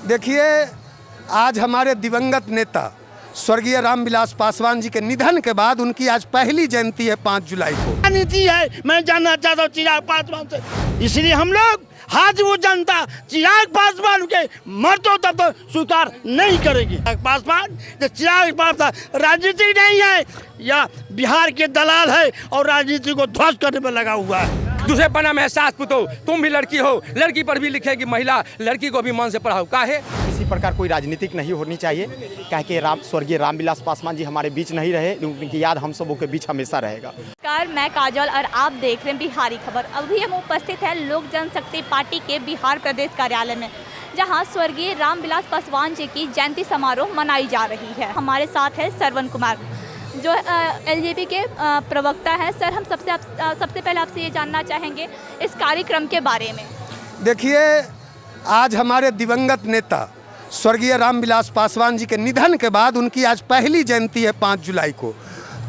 देखिए, आज हमारे दिवंगत नेता स्वर्गीय रामविलास पासवान जी के निधन के बाद उनकी आज पहली जयंती है 5 जुलाई को। नीति है, मैं जानना चाहता हूँ चिराग पासवान से, इसलिए हम लोग हाजीपुर जनता चिराग पासवान के मरते तब तो स्वीकार नहीं करेगी। पासवान चिराग पासवान राजनीति नहीं है या बिहार के दलाल है और राजनीति को ध्वस्त करने में लगा हुआ है। दूसरे पन्ना में एहसास पुतो, तुम भी लड़की हो, लड़की पर भी लिखेगी महिला, लड़की को भी मन से पढ़ाओ। काहे किसी प्रकार कोई राजनीतिक नहीं होनी चाहिए, कह के स्वर्गीय रामविलास पासवान जी हमारे बीच नहीं रहे, उनकी याद हम सबों के बीच हमेशा रहेगा। नमस्कार, मैं काजल और आप देख रहे हैं बिहारी खबर। अभी हम उपस्थित हैं लोक जनशक्ति पार्टी के बिहार प्रदेश कार्यालय में, जहां स्वर्गीय रामविलास पासवान जी की जयंती समारोह मनाई जा रही है। हमारे साथ है श्रवण कुमार, जो एलजेपी के प्रवक्ता हैं। सर, हम सबसे पहले आपसे ये जानना चाहेंगे इस कार्यक्रम के बारे में। देखिए, आज हमारे दिवंगत नेता स्वर्गीय रामविलास पासवान जी के निधन के बाद उनकी आज पहली जयंती है 5 जुलाई को।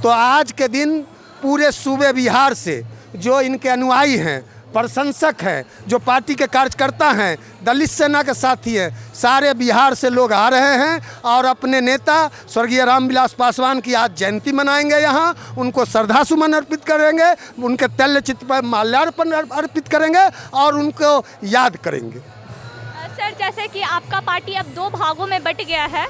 तो आज के दिन पूरे सूबे बिहार से जो इनके अनुयायी हैं, प्रशंसक हैं, जो पार्टी के कार्यकर्ता हैं, दलित सेना के साथी हैं, सारे बिहार से लोग आ रहे हैं और अपने नेता स्वर्गीय रामविलास पासवान की आज जयंती मनाएंगे। यहाँ उनको श्रद्धासुमन अर्पित करेंगे, उनके तैल चित्र पर माल्यार्पण अर्पित करेंगे और उनको याद करेंगे। सर, जैसे कि आपका पार्टी अब 2 भागों में बट गया है,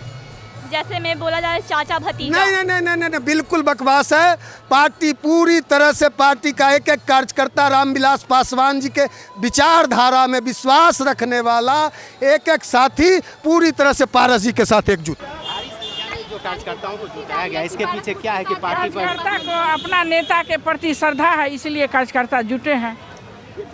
जैसे में बोला जाए चाचा भतीजा। नहीं, बिल्कुल बकवास है। पार्टी पूरी तरह से, पार्टी का एक एक कार्यकर्ता रामविलास पासवान जी के विचारधारा में विश्वास रखने वाला एक एक साथी पूरी तरह से पारस जी के साथ एकजुट। जो कार्यकर्ताओं को जुटाया गया, इसके पीछे क्या है कि पार्टी पर कार्यकर्ता को अपना नेता के प्रति श्रद्धा है, इसलिए कार्यकर्ता जुटे हैं।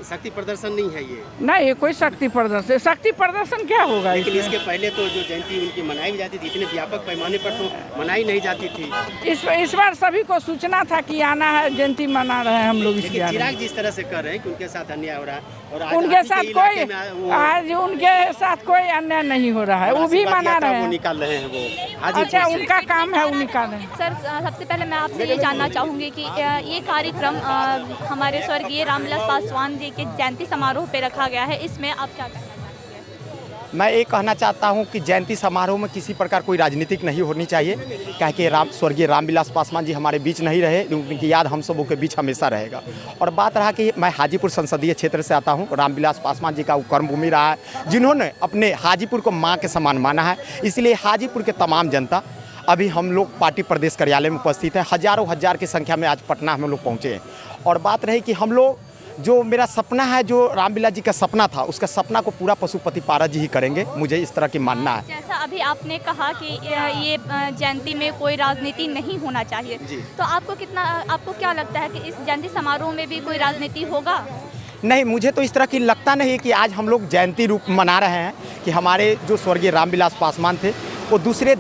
शक्ति प्रदर्शन नहीं है ये? नहीं, ये कोई शक्ति प्रदर्शन क्या होगा? लेकिन इसके पहले तो जो जयंती उनकी मनाई जाती थी, इतने व्यापक पैमाने पर तो मनाई नहीं जाती थी। इस बार सभी को सूचना था कि आना है, जयंती मना रहे हैं हम लोग। लेकिन चिराग जिस तरह से कर रहे हैं कि उनके साथ अन्याय हो रहा है और आज उनके साथ कोई अन्याय नहीं हो रहा है, वो भी मना रहे हैं, निकाल रहे हैं वो। अच्छा, उनका काम है, वो निकाल रहे हैं। सर, सबसे पहले मैं आपसे ये जानना चाहूँगी कि ये कार्यक्रम हमारे स्वर्गीय रामविलास पासवान जी के जयंती समारोह पे रखा गया है, इसमें आप क्या कहना चाहेंगे? मैं ये कहना चाहता हूँ कि जयंती समारोह में किसी प्रकार कोई राजनीतिक नहीं होनी चाहिए, कह के स्वर्गीय रामविलास पासवान जी हमारे बीच नहीं रहे, उनकी याद हम सबों के बीच हमेशा रहेगा। और बात रहा कि मैं हाजीपुर संसदीय क्षेत्र से आता हूँ, रामविलास पासवान जी का वो कर्मभूमि रहा है, जिन्होंने अपने हाजीपुर को माँ के समान माना है। इसलिए हाजीपुर के तमाम जनता, अभी हम लोग पार्टी प्रदेश कार्यालय में उपस्थित हैं, हजारों हजार की संख्या में आज पटना हम लोग पहुँचे हैं। और बात रही कि हम लोग, जो मेरा सपना है, जो रामविलास जी का सपना था, उसका सपना को पूरा पशुपति पारस जी ही करेंगे, मुझे इस तरह की मानना है। जैसा अभी आपने कहा कि ये जयंती में कोई राजनीति नहीं होना चाहिए, तो आपको क्या लगता है कि इस जयंती समारोह में भी कोई राजनीति होगा? नहीं, मुझे तो इस तरह की लगता नहीं कि आज हम लोग जयंती रूप मना रहे हैं कि हमारे जो स्वर्गीय रामविलास पासवान थे वो दूसरे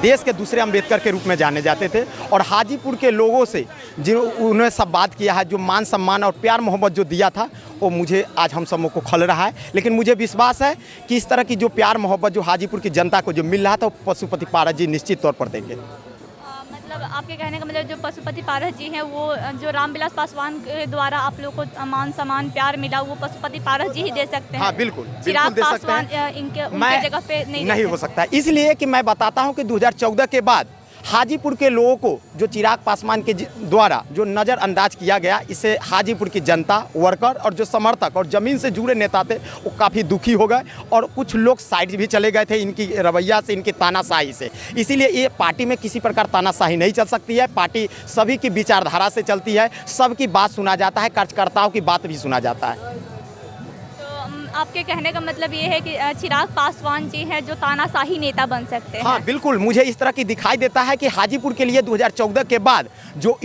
देश के दूसरे अम्बेडकर के रूप में जाने जाते थे। और हाजीपुर के लोगों से उन्होंने सब बात किया है, जो मान सम्मान और प्यार मोहब्बत जो दिया था, वो मुझे आज हम सबों को खल रहा है। लेकिन मुझे विश्वास है कि इस तरह की जो प्यार मोहब्बत जो हाजीपुर की जनता को जो मिल रहा था, वो पशुपति पारस जी निश्चित तौर पर देंगे। मतलब आपके कहने का मतलब जो पशुपति पारस जी हैं, वो जो रामविलास पासवान के द्वारा आप लोगों को मान सम्मान प्यार मिला, वो पशुपति पारस जी ही दे सकते हैं? हाँ, बिल्कुल चिराग दे सकते पासवान हैं। उनके जगह पे नहीं हो सकता है। इसलिए कि मैं बताता हूँ कि 2014 के बाद हाजीपुर के लोगों को जो चिराग पासवान के द्वारा जो नज़रअंदाज किया गया, इससे हाजीपुर की जनता, वर्कर और जो समर्थक और ज़मीन से जुड़े नेता थे, वो काफ़ी दुखी हो गए और कुछ लोग साइड भी चले गए थे इनकी रवैया से, इनकी तानाशाही से। इसीलिए ये पार्टी में किसी प्रकार तानाशाही नहीं चल सकती है। पार्टी सभी की विचारधारा से चलती है, सबकी बात सुना जाता है, कार्यकर्ताओं की बात भी सुना जाता है। आपके कहने का मतलब ये है कि चिराग पासवान जी हैं जो तानाशाही नेता बन सकते हैं? हाँ, बिल्कुल। मुझे इस तरह की दिखाई देता है कि हाजीपुर के लिए 2014 के बाद जो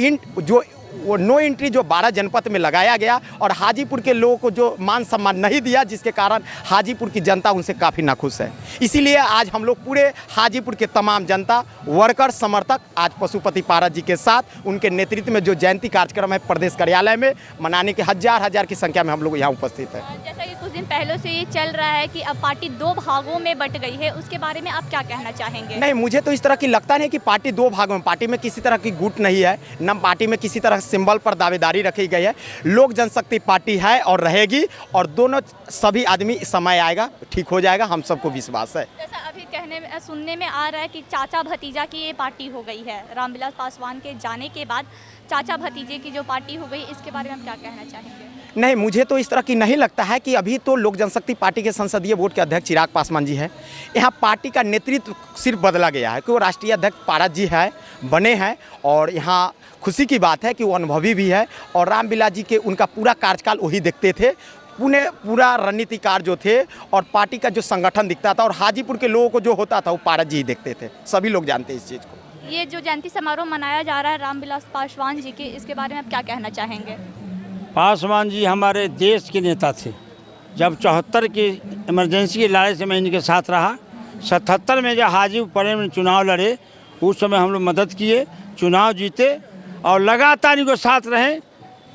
नो एंट्री जो 12 जनपद में लगाया गया और हाजीपुर के लोगों को जो मान सम्मान नहीं दिया, जिसके कारण हाजीपुर की जनता उनसे काफ़ी नाखुश है। इसीलिए आज हम लोग पूरे हाजीपुर के तमाम जनता, वर्कर, समर्थक आज पशुपति पारस जी के साथ उनके नेतृत्व में जो जयंती कार्यक्रम है प्रदेश कार्यालय में मनाने के हजार की संख्या में हम लोग यहाँ उपस्थित हैं। जैसा कि कुछ दिन पहले से ये चल रहा है कि अब पार्टी दो भागों में बट गई है, उसके बारे में आप क्या कहना चाहेंगे? नहीं, मुझे तो इस तरह की लगता नहीं कि पार्टी दो भागों में, पार्टी में किसी तरह की गुट नहीं है, न पार्टी में किसी तरह सिंबल पर दावेदारी रखी गई है। लोक जनशक्ति पार्टी है और रहेगी, और दोनों सभी आदमी समय आएगा ठीक हो जाएगा, हम सबको विश्वास है। जैसा अभी सुनने में आ रहा है कि चाचा भतीजा की ये पार्टी हो गई है, रामविलास पासवान के जाने के बाद चाचा भतीजे की जो पार्टी हो गई, इसके बारे में आप क्या कहना चाहेंगे? नहीं, मुझे तो इस तरह की नहीं लगता है कि अभी तो लोक जनशक्ति पार्टी के संसदीय बोर्ड के अध्यक्ष चिराग पासवान जी हैं। यहाँ पार्टी का नेतृत्व सिर्फ बदला गया है कि वो राष्ट्रीय अध्यक्ष पारस जी है बने हैं, और यहाँ खुशी की बात है कि वो अनुभवी भी है, और रामविलास जी के उनका पूरा कार्यकाल वही देखते थे, पूरा रणनीतिकार जो थे, और पार्टी का जो संगठन दिखता था और हाजीपुर के लोगों को जो होता था वो पारस जी ही देखते थे। सभी लोग जानते हैं इस चीज़ को। ये जो जयंती समारोह मनाया जा रहा है रामविलास पासवान जी के, इसके बारे में आप क्या कहना चाहेंगे? पासवान जी हमारे देश के नेता थे। जब 74 की इमरजेंसी की लड़ाई से मैं इनके साथ रहा, 77 में जब हाजीपुर में चुनाव लड़े, उस समय हम लोग मदद किए, चुनाव जीते और लगातार इनको साथ रहे।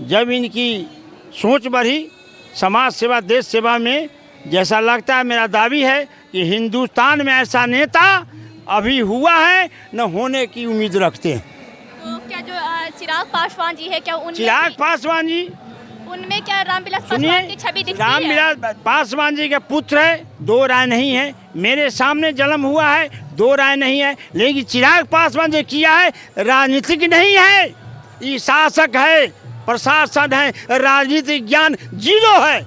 जब इनकी सोच बढ़ी समाज सेवा देश सेवा में, जैसा लगता है मेरा दावी है कि हिंदुस्तान में ऐसा नेता अभी हुआ है न होने की उम्मीद रखते हैं। तो क्या जो चिराग पासवान जी है, क्या उनमें चिराग पासवान जी, उनमें क्या रामविलास पासवान की छवि दिखती है? रामविलास पासवान जी के पुत्र है, दो राय नहीं है। मेरे सामने जन्म हुआ है, दो राय नहीं है। लेकिन चिराग पासवान जो किया है राजनीतिक नहीं है, ये शासक है, प्रशासन है, राजनीतिक ज्ञान जीरो है।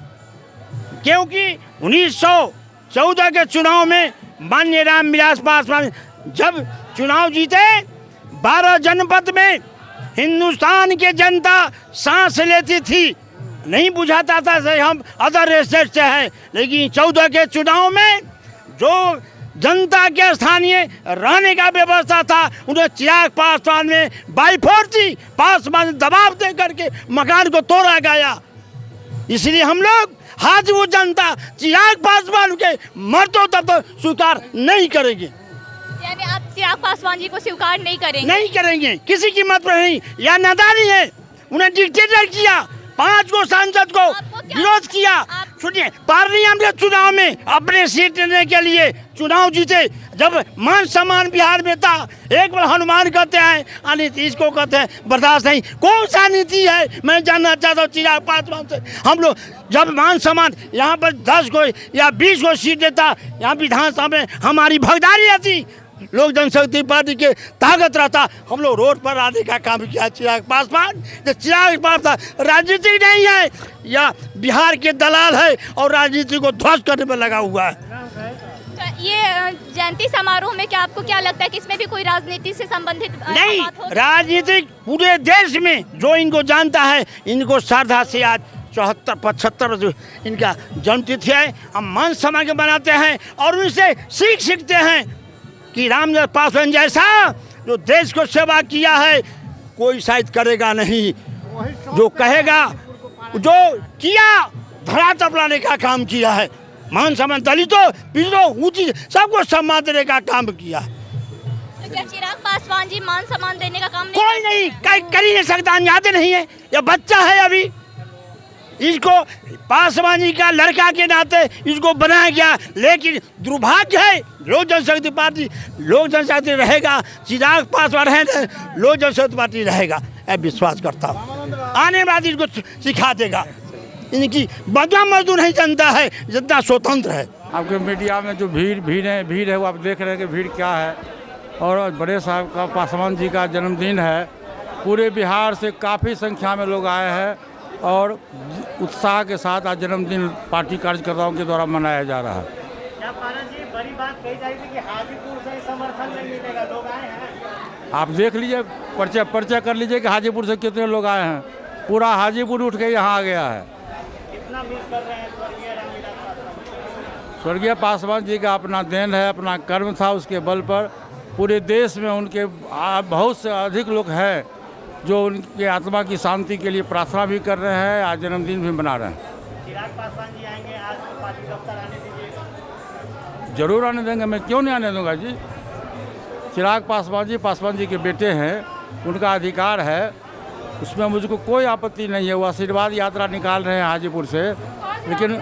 क्योंकि 1914 के चुनाव में माननीय रामविलास पासवान जब चुनाव जीते, 12 जनपद में हिंदुस्तान के जनता सांस लेती थी, नहीं बुझाता था कि हम अदर स्टेट से हैं। लेकिन 14 के चुनाव में जो जनता के स्थानीय रहने का व्यवस्था था, उन्हें चिराग पासवान में बाई फोर्स पासवान दबाव दे करके मकान को तोड़ा गया। इसलिए हम लोग आज वो जनता चिराग पासवान के मरतो तब तो स्वीकार नहीं करेंगे। यानी आप चिराग पासवान जी को स्वीकार नहीं करेंगे? नहीं करेंगे, किसी की मत पर नहीं। या नादानी है, उन्हें डिक्टेटर किया, 5 को सांसद को विरोध किया। सुनिए, पार्लियामेंट चुनाव में अपने सीट लेने के लिए चुनाव जीते, जब मान सम्मान बिहार में था, एक बार हनुमान कहते हैं, नीतीश को कहते हैं, बर्दाश्त नहीं। कौन सा नीति है मैं जानना चाहता हूँ चिराग पासवान से। हम लोग जब मान सम्मान यहाँ पर 10 को या 20 को सीट देता, यहाँ विधानसभा में हमारी भागीदारी रहती, लोक जनशक्ति पार्टी के ताकत रहता, हम लोग रोड पर आने का काम किया। चिराग पासवान चिराग पासवान राजनीति नहीं है, या बिहार के दलाल है और राजनीति को ध्वस्त करने में लगा हुआ है। तो ये जयंती समारोह में क्या आपको क्या लगता है कि इसमें भी कोई राजनीति से संबंधित नहीं, बात हो? राजनीतिक पूरे देश में जो इनको जानता है, इनको श्रद्धा से आज 74-75 इनका जन्मतिथि है, हम मान सम्मान के बनाते हैं और उनसे सीखते हैं कि रामविलास पासवान जैसा जो देश को सेवा किया है कोई शायद करेगा नहीं। जो कहेगा, जो किया, धरा तपलाने का काम किया है, मान सम्मान दलितों पिछड़ों ऊंची सबको सम्मान देने का काम किया है। तो क्या चिराग पासवान जी मान सम्मान देने का काम कोई नहीं कर ही नहीं सकता, याद नहीं है, यह बच्चा है अभी। इसको पासवान जी का लड़का के नाते इसको बनाया गया, लेकिन दुर्भाग्य है लोक जनशक्ति पार्टी, लोक जनशक्ति रहेगा, चिराग पासवान रहेगा, लोक जनशक्ति पार्टी रहेगा, मैं विश्वास करता हूँ। आने वाले इनको सिखा देगा। इनकी बदला मजदूर नहीं जनता है, जनता स्वतंत्र है। आपके मीडिया में जो भीड़ है वो आप देख रहे हैं कि भीड़ क्या है। और बड़े साहब का पासवान जी का जन्मदिन है, पूरे बिहार से काफ़ी संख्या में लोग आए हैं और उत्साह के साथ आज जन्मदिन पार्टी कार्यकर्ताओं के द्वारा मनाया जा रहा है। क्या पारस जी, बड़ी बात कही जा रही थी कि हाजीपुर से समर्थन नहीं मिलेगा, लोग आए हैं। आप देख लीजिए, पर्चा कर लीजिए कि हाजीपुर से कितने लोग आए हैं। पूरा हाजीपुर उठ के यहाँ आ गया है। कितना मिस कर रहे हैं स्वर्गीय रामविलास पासवान? स्वर्गीय पासवान जी का अपना देन है, अपना कर्म था, उसके बल पर पूरे देश में उनके बहुत से अधिक लोग हैं जो उनके आत्मा की शांति के लिए प्रार्थना भी कर रहे हैं, आज जन्मदिन भी मना रहे हैं। चिराग पासवान जी आएंगे आज पार्टी दफ्तर, आने दीजिएगा? जरूर आने देंगे, मैं क्यों नहीं आने दूंगा जी। चिराग पासवान जी के बेटे हैं, उनका अधिकार है, उसमें मुझको कोई आपत्ति नहीं है। वो आशीर्वाद यात्रा निकाल रहे हैं हाजीपुर से, लेकिन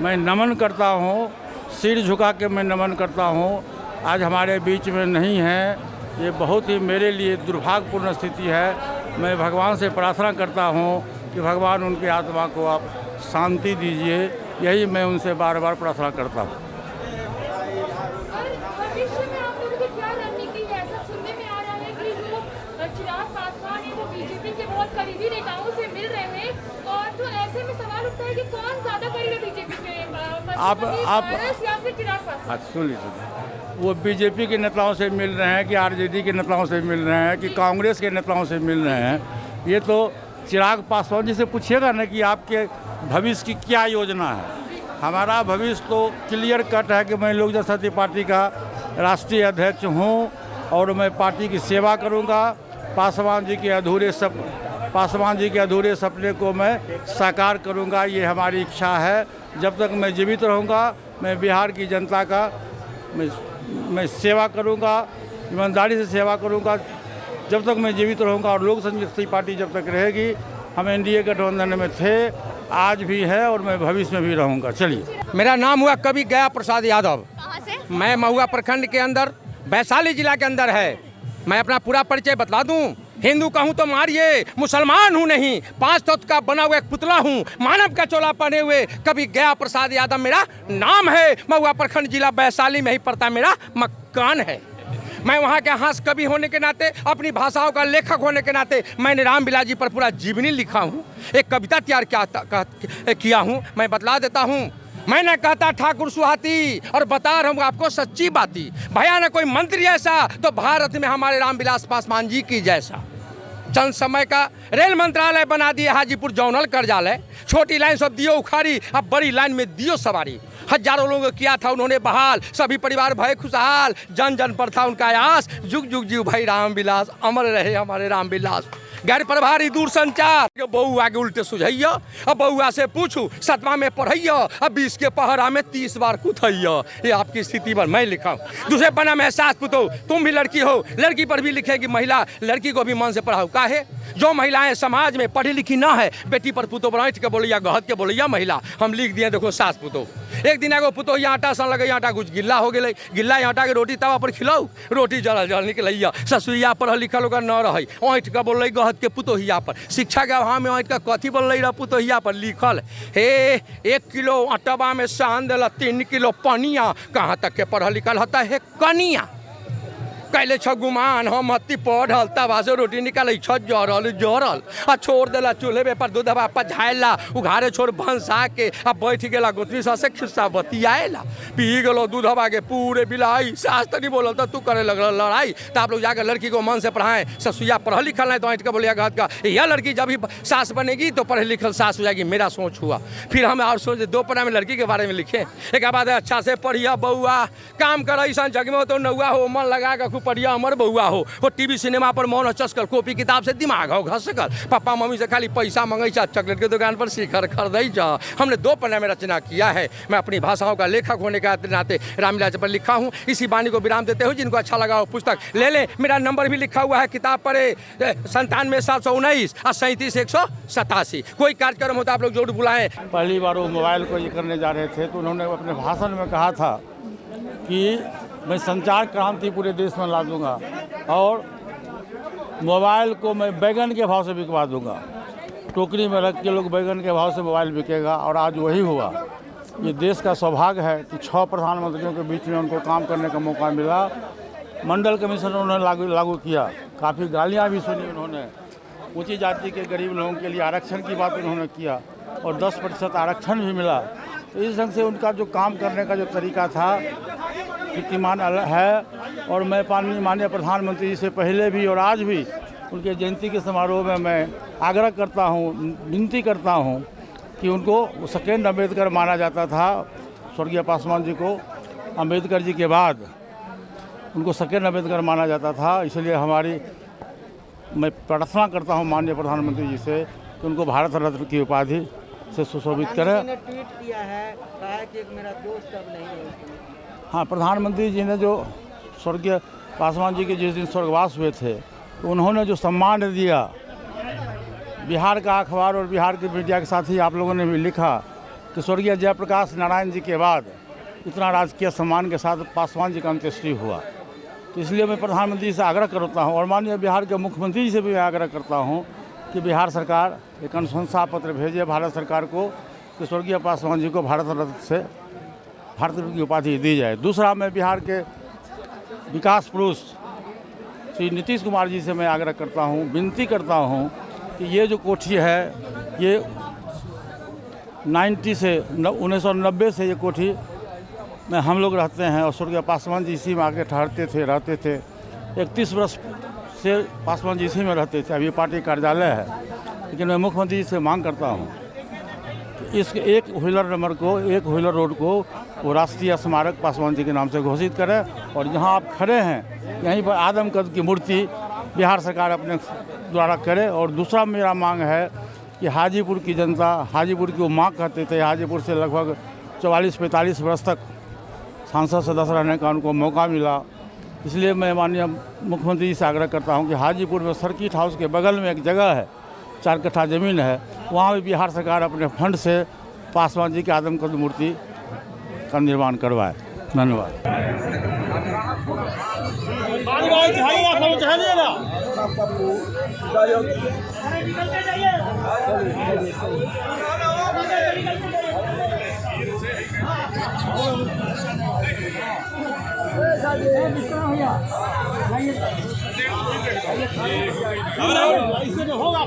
मैं नमन करता हूँ, सिर झुका के मैं नमन करता हूँ। आज हमारे बीच में नहीं है, ये बहुत ही मेरे लिए दुर्भाग्यपूर्ण स्थिति है। मैं भगवान से प्रार्थना करता हूँ कि भगवान उनकी आत्मा को आप शांति दीजिए, यही मैं उनसे बार बार प्रार्थना करता हूँ। भविष्य में आप लोगों की क्या रणनीति है? ऐसा सुनने में आ रहा है कि जो चिराग पासवान है वो बीजेपी के बहुत करीबी नेताओं से मिल रहे हैं, और तो ऐसे में सवाल उठता है कि कौन ज्यादा करीब है बीजेपी के, आप या फिर चिराग पासवान? सुनिए, वो बीजेपी के नेताओं से मिल रहे हैं कि आरजेडी के नेताओं से मिल रहे हैं कि कांग्रेस के नेताओं से मिल रहे हैं, ये तो चिराग पासवान जी से पूछिएगा ना कि आपके भविष्य की क्या योजना है। हमारा भविष्य तो क्लियर कट है कि मैं लोक जनशक्ति पार्टी का राष्ट्रीय अध्यक्ष हूँ और मैं पार्टी की सेवा करूँगा। पासवान जी के अधूरे सपने को मैं साकार करूँगा, ये हमारी इच्छा है। जब तक मैं जीवित रहूँगा, मैं बिहार की जनता का मैं सेवा करूँगा, ईमानदारी से सेवा करूँगा जब तक मैं जीवित रहूँगा। और लोक जनशक्ति पार्टी जब तक रहेगी, हम एनडीए गठबंधन में थे, आज भी है और मैं भविष्य में भी रहूँगा। चलिए, मेरा नाम हुआ कवि गया प्रसाद यादव। कहाँ से? मैं महुआ प्रखंड के अंदर वैशाली जिला के अंदर है। मैं अपना पूरा परिचय बतला दूं। हिंदू कहूं तो मारिए, मुसलमान हूं नहीं, 5 तत्व का बना हुआ एक पुतला हूं, मानव का चोला पहने हुए कवि गया प्रसाद यादव मेरा नाम है। महुआ प्रखंड जिला वैशाली में ही पड़ता मेरा मकान है। मैं वहाँ के हास कवि होने के नाते, अपनी भाषाओं का लेखक होने के नाते, मैंने रामविलास जी पर पूरा जीवनी लिखा हूँ, एक कविता तैयार किया हूँ। मैं बतला देता हूँ। मैंने कहता ठाकुर सुहाती और बता रहा हूँ आपको सच्ची बाती, भया न कोई मंत्री ऐसा तो भारत में हमारे रामविलास पासवान जी की जैसा। चंद समय का रेल मंत्रालय बना दिए हाजीपुर जौनल कर्जालय, छोटी लाइन सब दियो उखाड़ी, अब बड़ी लाइन में दियो सवारी। हजारों लोगों को किया था उन्होंने बहाल, सभी परिवार भय खुशहाल, जन जन पर था उनका आस, जुग जुग जीव भाई रामविलास, अमर रहे हमारे रामविलास। गैर प्रभारी दूर संचार, बउआ के उल्टे सुझैया, अब बउआ से पूछू 7वां में पढ़ैया, अब 20 के पहरा में 30 बार कुथैया। ये आपकी स्थिति पर मैं लिखा हूँ। दूसरे पन्ना में एहसास पुतो, तुम भी लड़की हो, लड़की पर भी लिखेगी महिला, लड़की को भी मन से पढ़ाओ। काहे? जो महिलाएं समाज में पढ़ी लिखी ना है, बेटी पर पुतो बैठ के बोलिया, गहत के बोलिया महिला। हम लिख दिए, देखो सास पुतो। एक दिन एगो पुतो ही आटा सन लगे, आटा कुछ गिल्ला हो गए, गिल्ला आटा के रोटी तवा पर खिलाऊ, रोटी जल जल निकलैया। ससुरिया पढ़ल लिखल होकर न रही, ऐठ के बोल गहत के पुतोहिया पर, शिक्षा के अभाव में ऐठ का कथी बोल रही पुतोहिया पर लिखल हे 1 किलो आटवा में सान दिला 3 किलो पनिया, कहाँ तक के पढ़ल लिखल होता है कनिया। कैले छ गुमान हम हत्ती पढ़ल, तवा से रोटी निकाले छ जरल जरल, आ छोड़ देला चूल्हे पर दूधवा पझाएला, उघारे छोड़ भंसा के अब बैठ गेला गोतनी से खिस्सा बतियाएला, पी गेलो दूधवा के पूरे बिलाई। सास तो नहीं बोलल तो तू करे लगल लड़ाई। तो आप लोग जाकर लड़की को मन से पढ़ाएं, ससुया पढ़ल लिखल नहीं तो ऐठ के बोलिया घात का, यह लड़की जब भी सास बनेगी तो पढ़े लिखल सास हो जाएगी। मेरा सोच हुआ, फिर हम और सोचे 2 पन्ना में लड़की के बारे में लिखे। एक बाद अच्छा से पढ़िया बउआ, काम कर ऐसा जग में तो नौआ हो, मन लगा कर पढ़िया अमर बउआ हो, वो टीवी सिनेमा पर मौन चस्कर, कॉपी किताब से दिमाग हो घसकर, पापा मम्मी से खाली पैसा मंगई जा, चॉकलेट की दुकान पर शिखर खरीदई जा। हमने 2 पन्ना में रचना किया है। मैं अपनी भाषाओं का लेखक होने के नाते रामविलास पर लिखा हूँ। इसी वाणी को विराम देते हुए जिनको अच्छा लगा वो पुस्तक ले लें। मेरा नंबर भी लिखा हुआ है किताब पर 97-719 और 37-187। कोई कार्यक्रम होता आप लोग जरूर बुलाएं। पहली बार वो मोबाइल को ये करने जा रहे थे तो उन्होंने अपने भाषण में कहा था कि मैं संचार क्रांति पूरे देश में ला दूंगा और मोबाइल को मैं बैगन के भाव से बिकवा दूंगा। टोकरी में रख के लोग बैगन के भाव से मोबाइल बिकेगा और आज वही हुआ। ये देश का सौभाग्य है कि 6 प्रधानमंत्रियों के बीच में उनको काम करने का मौका मिला। मंडल कमीशन उन्होंने लागू किया, काफ़ी गालियाँ भी सुनी उन्होंने। ऊँची जाति के गरीब लोगों के लिए आरक्षण की बात उन्होंने किया और 10% आरक्षण भी मिला। तो इस ढंग से उनका जो काम करने का जो तरीका था कीर्तिमान है। और मैं माननीय प्रधानमंत्री जी से पहले भी और आज भी उनके जयंती के समारोह में मैं आग्रह करता हूँ, विनती करता हूँ कि उनको सेकेंड अम्बेडकर माना जाता था। स्वर्गीय पासवान जी को अम्बेडकर जी के बाद उनको सेकेंड अम्बेडकर माना जाता था। इसलिए मैं प्रार्थना करता हूँ माननीय प्रधानमंत्री जी से कि उनको भारत रत्न की उपाधि से सुशोभित करें। ट्वीट किया है, कहा कि एक मेरा दोस्त अब नहीं है। हाँ, प्रधानमंत्री जी ने जो स्वर्गीय पासवान जी के जिस दिन स्वर्गवास हुए थे तो उन्होंने जो सम्मान दिया, बिहार का अखबार और बिहार के मीडिया के साथ ही आप लोगों ने भी लिखा कि स्वर्गीय जयप्रकाश नारायण जी के बाद इतना राजकीय सम्मान के साथ पासवान जी का अंत्येष्टि हुआ। तो इसलिए मैं प्रधानमंत्री से आग्रह करता हूँ और माननीय बिहार के मुख्यमंत्री से भी आग्रह करता हूँ कि बिहार सरकार एक अनुशंसा पत्र भेजे भारत सरकार को कि स्वर्गीय पासवान जी को भारत रत्न की उपाधि दी जाए। दूसरा, मैं बिहार के विकास पुरुष श्री नीतीश कुमार जी से मैं आग्रह करता हूँ, विनती करता हूँ कि ये जो कोठी है ये 1990 से ये कोठी में हम लोग रहते हैं और स्वर्गीय पासवान जी इसी में आके ठहरते थे, रहते थे। 31 वर्ष से पासवान जी इसी में रहते थे। अभी पार्टी कार्यालय है, लेकिन मैं मुख्यमंत्री जी से मांग करता हूँ कि इस एक व्हीलर रोड को वो राष्ट्रीय स्मारक पासवान जी के नाम से घोषित करें और जहाँ आप खड़े हैं यहीं पर आदमकद की मूर्ति बिहार सरकार अपने द्वारा करे। और दूसरा मेरा मांग है कि हाजीपुर की जनता, हाजीपुर की वो माँ कहते थे, हाजीपुर से लगभग 44-45 वर्ष तक सांसद सदस्य रहने का उनको मौका मिला। इसलिए मैं माननीय मुख्यमंत्री जी से आग्रह करता हूं कि हाजीपुर में सर्किट हाउस के बगल में एक जगह है, 4 कट्ठा ज़मीन है, वहाँ भी बिहार सरकार अपने फंड से पासवान जी की आदमकद मूर्ति का निर्माण करवाए। धन्यवाद। होगा